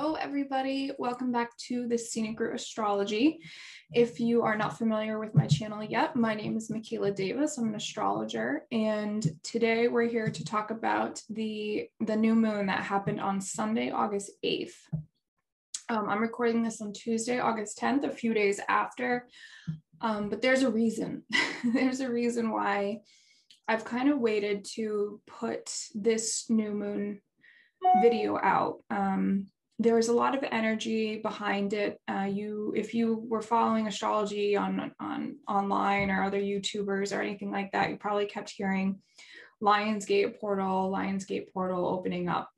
Hello, everybody. Welcome back to the Scenic Route Astrology. If you are not familiar with my channel yet, my name is Makayla Davis. I'm an astrologer, and today we're here to talk about the new moon that happened on Sunday, August 8th. I'm recording this on Tuesday, August 10th, a few days after, but there's a reason. There's a reason why I've kind of waited to put this new moon video out. There was a lot of energy behind it. If you were following astrology on online or other YouTubers or anything like that, you probably kept hearing Lionsgate portal opening up.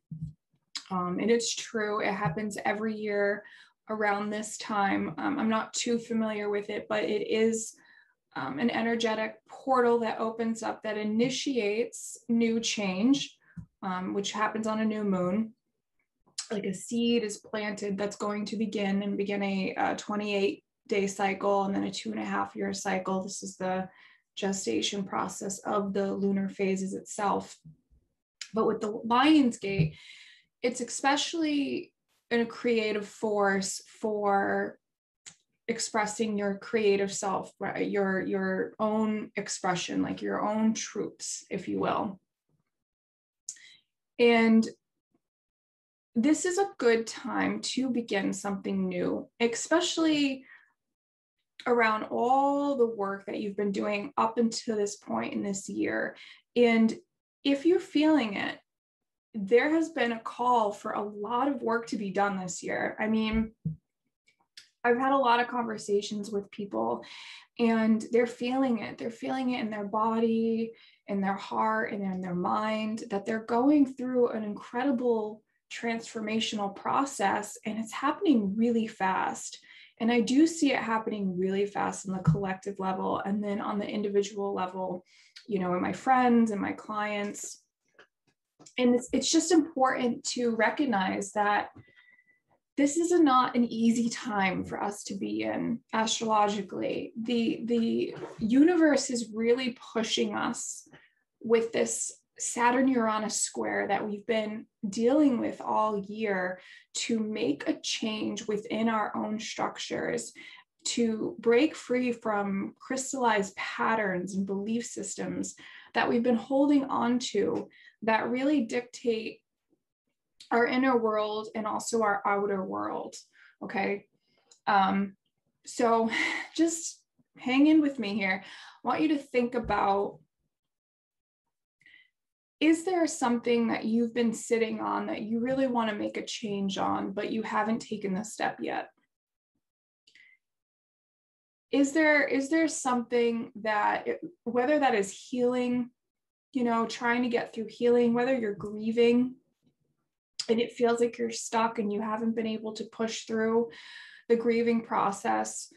And it's true, it happens every year around this time. I'm not too familiar with it, but it is an energetic portal that opens up, that initiates new change, which happens on a new moon. Like a seed is planted that's going to begin a 28-day cycle and then a 2.5-year cycle. This is the gestation process of the lunar phases itself. But with the Lionsgate, it's especially a creative force for expressing your creative self, right? Your own expression, like your own truths, if you will. And this is a good time to begin something new, especially around all the work that you've been doing up until this point in this year. And if you're feeling it, there has been a call for a lot of work to be done this year. I mean, I've had a lot of conversations with people and they're feeling it. They're feeling it in their body, in their heart, and in their mind, that they're going through an incredible transformational process, and it's happening really fast. And I do see it happening really fast on the collective level, and then on the individual level, you know, in my friends and my clients. And it's just important to recognize that this is not an easy time for us to be in astrologically. The universe is really pushing us with this Saturn-Uranus square that we've been dealing with all year to make a change within our own structures, to break free from crystallized patterns and belief systems that we've been holding on to that really dictate our inner world and also our outer world. Okay. So just hang in with me here. I want you to think about, is there something that you've been sitting on that you really want to make a change on, but you haven't taken the step yet? Is there something that, whether that is healing, you know, trying to get through healing, whether you're grieving and it feels like you're stuck and you haven't been able to push through the grieving process,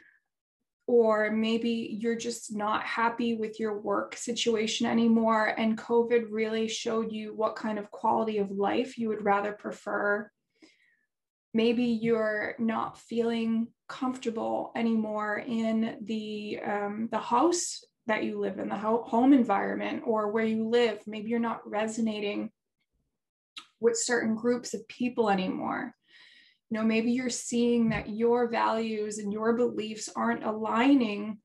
or maybe you're just not happy with your work situation anymore, and COVID really showed you what kind of quality of life you would rather prefer. Maybe you're not feeling comfortable anymore in the house that you live in, the home environment, or where you live. Maybe you're not resonating with certain groups of people anymore. You know, maybe you're seeing that your values and your beliefs aren't aligning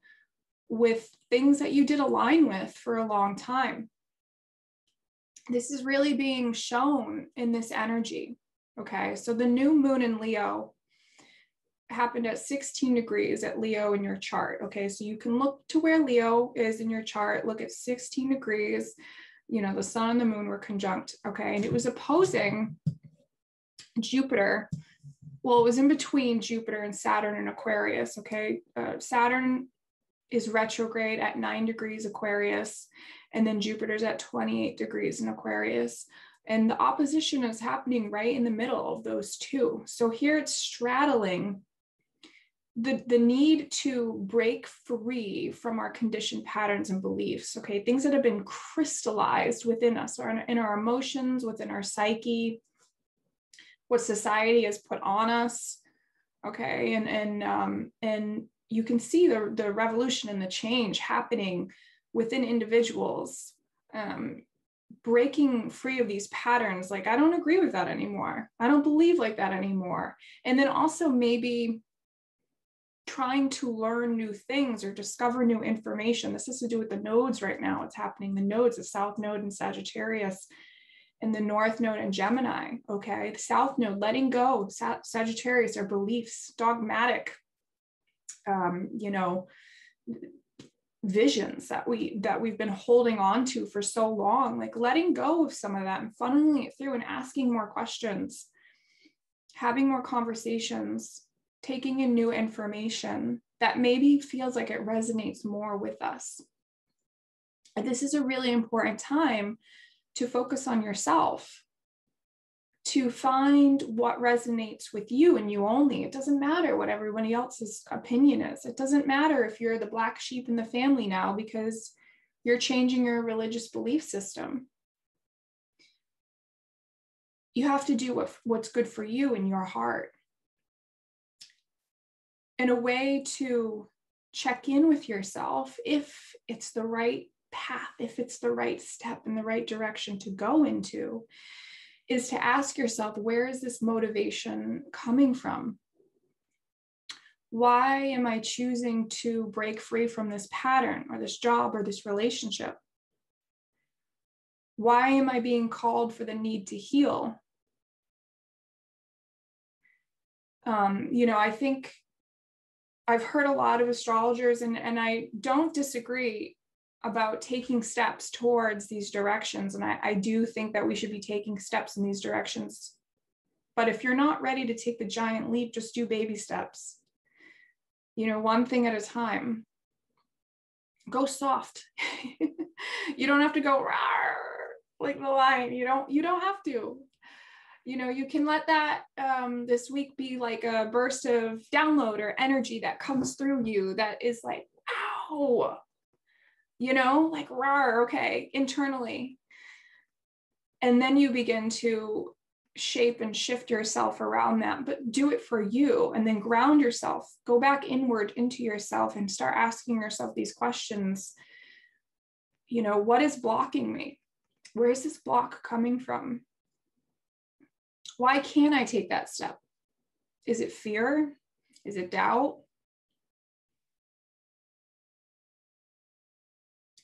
with things that you did align with for a long time. This is really being shown in this energy. Okay, so the new moon in Leo happened at 16 degrees at Leo in your chart. Okay, so you can look to where Leo is in your chart, look at 16 degrees. You know, the sun and the moon were conjunct. Okay, and it was opposing Jupiter. Well, it was in between Jupiter and Saturn in Aquarius. Okay, Saturn is retrograde at 9 degrees Aquarius, and then Jupiter's at 28 degrees in Aquarius. And the opposition is happening right in the middle of those two. So here it's straddling the need to break free from our conditioned patterns and beliefs. Okay, things that have been crystallized within us, or in our emotions, within our psyche, what society has put on us. Okay, and you can see the revolution and the change happening within individuals. breaking free of these patterns. Like, I don't agree with that anymore. I don't believe like that anymore. And then also maybe trying to learn new things or discover new information. This has to do with the nodes right now. It's happening. The nodes, the South Node in Sagittarius and the North Node in Gemini. Okay. The South Node, letting go, Sagittarius, our beliefs, dogmatic, you know, visions that we've been holding on to for so long, like letting go of some of that and funneling it through and asking more questions, having more conversations, taking in new information that maybe feels like it resonates more with us. And this is a really important time to focus on yourself, to find what resonates with you and you only. It doesn't matter what everybody else's opinion is. It doesn't matter if you're the black sheep in the family now because you're changing your religious belief system. You have to do what's good for you in your heart. And a way to check in with yourself, if it's the right path, if it's the right step in the right direction to go into, is to ask yourself, where is this motivation coming from? Why am I choosing to break free from this pattern or this job or this relationship? Why am I being called for the need to heal? You know, I think I've heard a lot of astrologers, and I don't disagree about taking steps towards these directions. And I do think that we should be taking steps in these directions. But if you're not ready to take the giant leap, just do baby steps. You know, one thing at a time. Go soft. You don't have to go like the lion. You don't have to. You know, you can let that this week be like a burst of download or energy that comes through you that is like, ow, you know, like rawr, okay, internally. And then you begin to shape and shift yourself around that, but do it for you, and then ground yourself, go back inward into yourself and start asking yourself these questions. You know, what is blocking me? Where is this block coming from? Why can't I take that step? Is it fear? Is it doubt?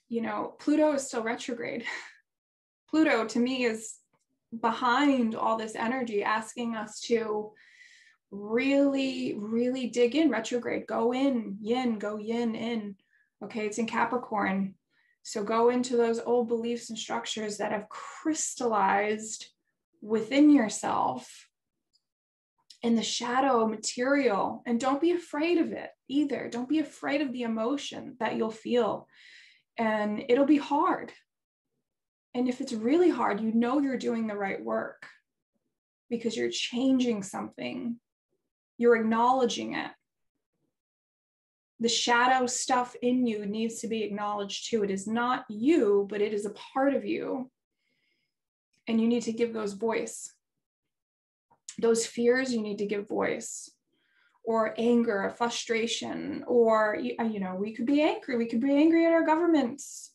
You know, Pluto is still retrograde. Pluto to me is behind all this energy, asking us to really, really dig in. Retrograde, go in, yin, go yin in. Okay, it's in Capricorn. So go into those old beliefs and structures that have crystallized within yourself in the shadow material, and don't be afraid of it either. Don't be afraid of the emotion that you'll feel, and it'll be hard. And if it's really hard, you know you're doing the right work because you're changing something. You're acknowledging it. The shadow stuff in you needs to be acknowledged too. It is not you, but it is a part of you. And you need to give those voice. Those fears, you need to give voice. Or anger, or frustration, or, you know, we could be angry. We could be angry at our governments.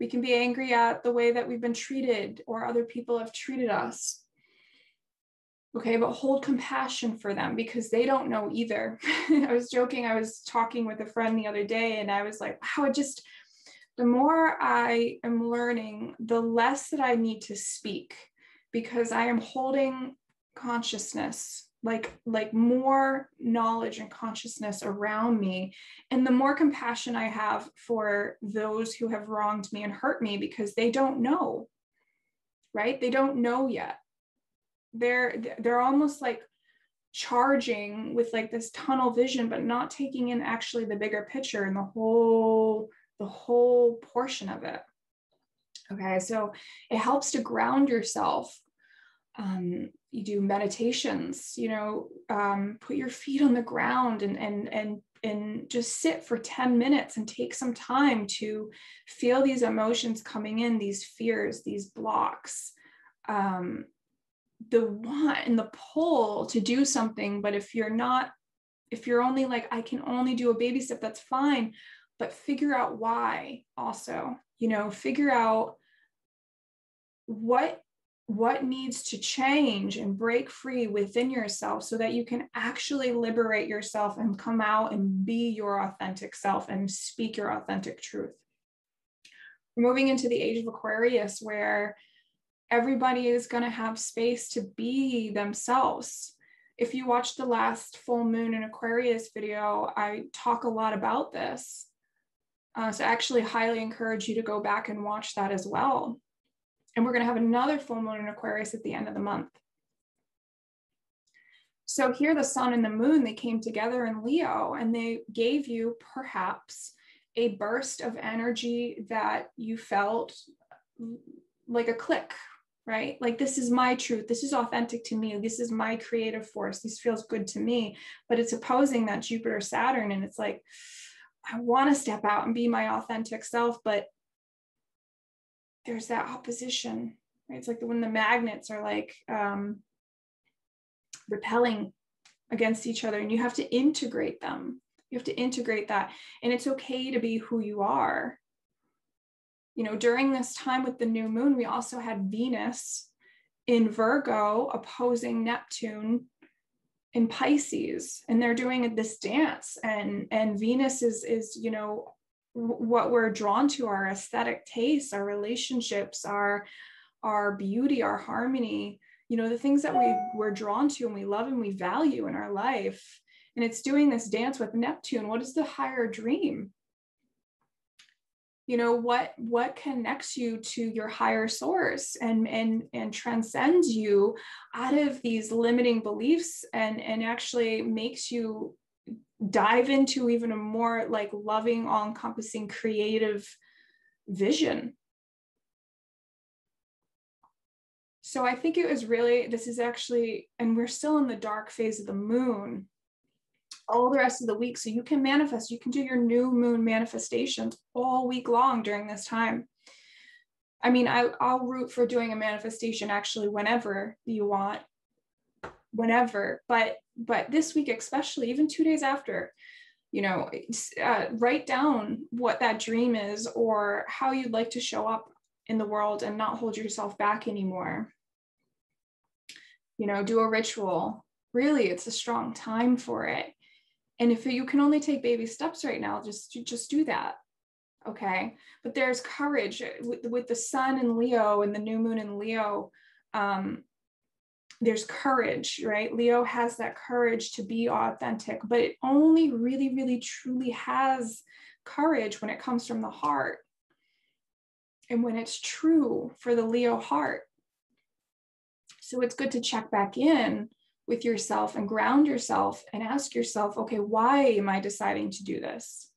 We can be angry at the way that we've been treated or other people have treated us. Okay, but hold compassion for them because they don't know either. I was joking. I was talking with a friend the other day and I was like, wow, the more I am learning, the less that I need to speak because I am holding consciousness, like more knowledge and consciousness around me. And the more compassion I have for those who have wronged me and hurt me because they don't know, right? They don't know yet. They're almost like charging with like this tunnel vision, but not taking in actually the bigger picture and the whole portion of it. Okay, so it helps to ground yourself. You do meditations, you know, put your feet on the ground and just sit for 10 minutes and take some time to feel these emotions coming in, these fears, these blocks, the want and the pull to do something. But if you're only like, I can only do a baby step, that's fine. But figure out why also, you know, figure out what needs to change and break free within yourself so that you can actually liberate yourself and come out and be your authentic self and speak your authentic truth. We're moving into the age of Aquarius, where everybody is going to have space to be themselves. If you watch the last full moon in Aquarius video, I talk a lot about this. So I actually highly encourage you to go back and watch that as well. And we're going to have another full moon in Aquarius at the end of the month. So here the sun and the moon, they came together in Leo, and they gave you perhaps a burst of energy that you felt like a click, right? Like, this is my truth. This is authentic to me. This is my creative force. This feels good to me. But it's opposing that Jupiter, Saturn. And it's like, I want to step out and be my authentic self, but there's that opposition, right? It's like when the magnets are like repelling against each other, and you have to integrate them. You have to integrate that. And it's okay to be who you are. You know, during this time with the new moon, we also had Venus in Virgo opposing Neptune in Pisces, and they're doing this dance. And Venus is, you know, what we're drawn to, our aesthetic tastes, our relationships, our beauty, our harmony, you know, the things that we're drawn to and we love and we value in our life. And it's doing this dance with Neptune. What is the higher dream? You know, what connects you to your higher source and transcends you out of these limiting beliefs and actually makes you dive into even a more like loving, all-encompassing, creative vision. So I think it was really, this is actually, and we're still in the dark phase of the moon all the rest of the week. So you can manifest, you can do your new moon manifestations all week long during this time. I mean, I'll root for doing a manifestation actually whenever you want, whenever, but this week, especially even 2 days after, you know, write down what that dream is or how you'd like to show up in the world and not hold yourself back anymore. You know, do a ritual. Really, it's a strong time for it. And if you can only take baby steps right now, just do that. Okay. But there's courage with the sun in Leo and the new moon in Leo. There's courage, right? Leo has that courage to be authentic, but it only really, really, truly has courage when it comes from the heart. And when it's true for the Leo heart. So it's good to check back in with yourself and ground yourself and ask yourself, okay, why am I deciding to do this?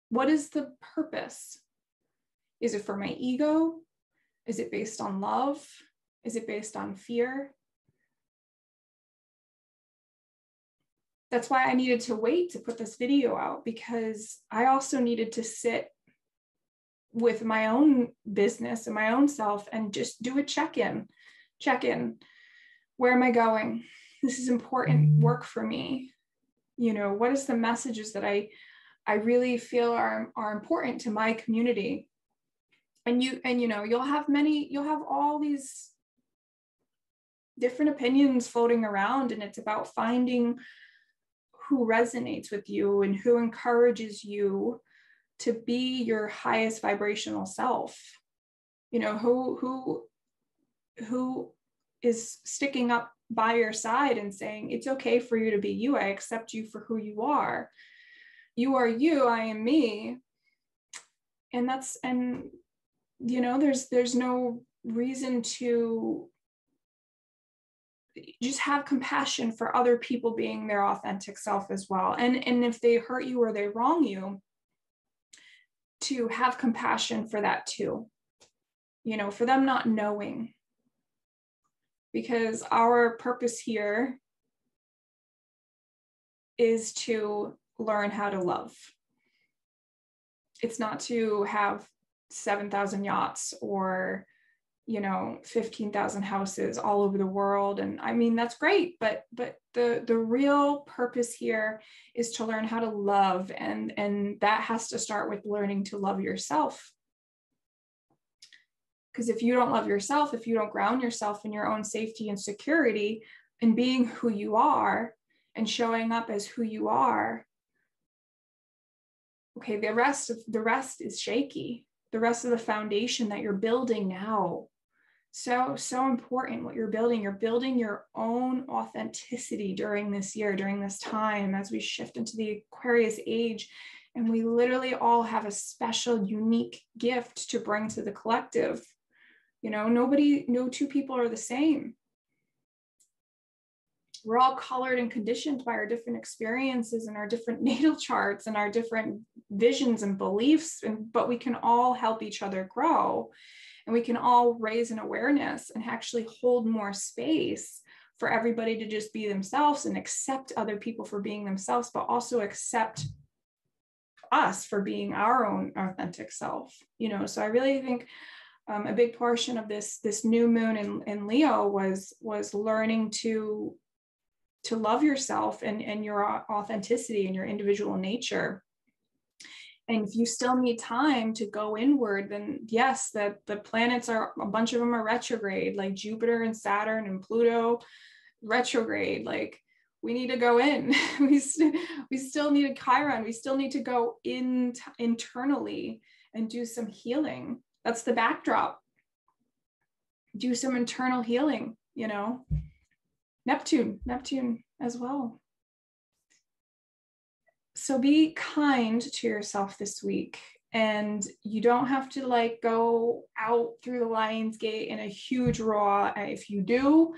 What is the purpose? Is it for my ego? Is it based on love? Is it based on fear? That's why I needed to wait to put this video out, because I also needed to sit with my own business and my own self and just do a check-in. Where am I going? This is important work for me. You know, what is the messages that I really feel are important to my community? And you know, you'll have all these different opinions floating around, and it's about finding who resonates with you and who encourages you to be your highest vibrational self. You know, who is sticking up by your side and saying, it's okay for you to be you. I accept you for who you are. You are you, I am me. And you know, there's no reason to just have compassion for other people being their authentic self as well. And if they hurt you or they wrong you, to have compassion for that too, you know, for them not knowing. Because our purpose here is to learn how to love. It's not to have 7,000 yachts or, you know, 15,000 houses all over the world. And I mean, that's great, but the real purpose here is to learn how to love. And that has to start with learning to love yourself. Because if you don't love yourself, if you don't ground yourself in your own safety and security and being who you are and showing up as who you are, okay, the rest is shaky. The rest of the foundation that you're building now, so important what you're building. You're building your own authenticity during this year, during this time, as we shift into the Aquarius age. And we literally all have a special, unique gift to bring to the collective. You know, no two people are the same. We're all colored and conditioned by our different experiences and our different natal charts and our different visions and beliefs, but we can all help each other grow, and we can all raise an awareness and actually hold more space for everybody to just be themselves and accept other people for being themselves, but also accept us for being our own authentic self. You know, so I really think a big portion of this new moon in Leo was learning to love yourself and your authenticity and your individual nature. And if you still need time to go inward, then yes, the planets are, a bunch of them are retrograde, like Jupiter and Saturn and Pluto retrograde. Like, we need to go in. we still need a Chiron. We still need to go in internally and do some healing. That's the backdrop. Do some internal healing, you know. Neptune as well. So be kind to yourself this week, and you don't have to like go out through the lion's gate in a huge roar. If you do,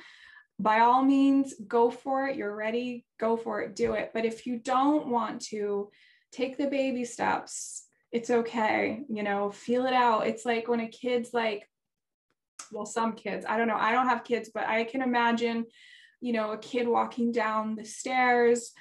by all means, go for it. You're ready, go for it, do it. But if you don't want to, take the baby steps. It's okay, you know, feel it out. It's like when a kid's like, well, some kids, I don't know, I don't have kids, but I can imagine, you know, a kid walking down the stairs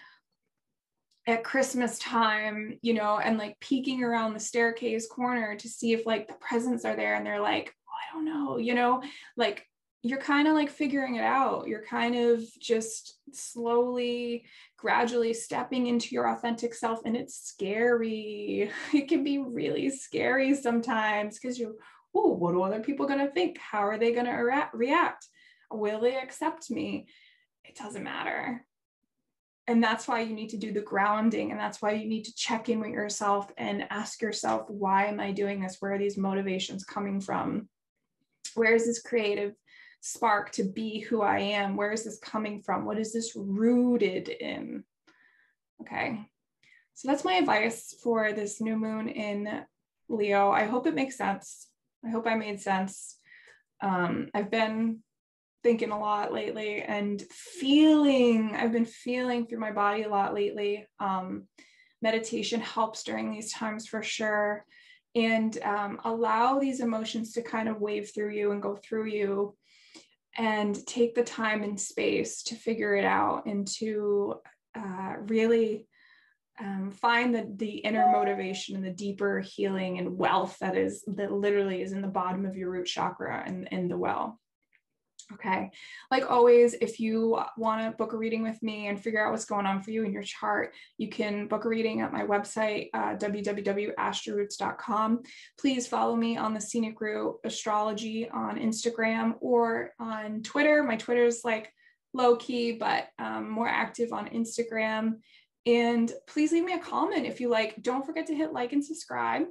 at Christmas time, you know, and like peeking around the staircase corner to see if like the presents are there. And they're like, oh, I don't know, you know, like you're kind of like figuring it out. You're kind of just slowly, gradually stepping into your authentic self. And it's scary. It can be really scary sometimes because you're, oh, what are other people going to think? How are they going to react? Will they accept me? It doesn't matter. And that's why you need to do the grounding. And that's why you need to check in with yourself and ask yourself, why am I doing this? Where are these motivations coming from? Where is this creative spark to be who I am? Where is this coming from? What is this rooted in? Okay. So that's my advice for this new moon in Leo. I hope it makes sense. I hope I made sense. I've been thinking a lot lately and I've been feeling through my body a lot lately. Meditation helps during these times for sure. And allow these emotions to kind of wave through you and go through you, and take the time and space to figure it out and to really find the inner motivation and the deeper healing and wealth that literally is in the bottom of your root chakra and in the well. Okay. Like always, if you want to book a reading with me and figure out what's going on for you in your chart, you can book a reading at my website, www.astroroots.com. Please follow me on the Scenic Route Astrology on Instagram or on Twitter. My Twitter is like low key, but more active on Instagram. And please leave me a comment if you like. Don't forget to hit like and subscribe.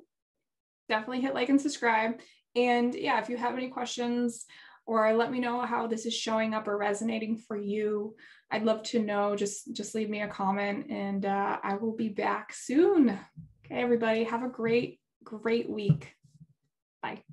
Definitely hit like and subscribe. And yeah, if you have any questions, or let me know how this is showing up or resonating for you, I'd love to know. Just leave me a comment, and I will be back soon. Okay, everybody, have a great week. Bye.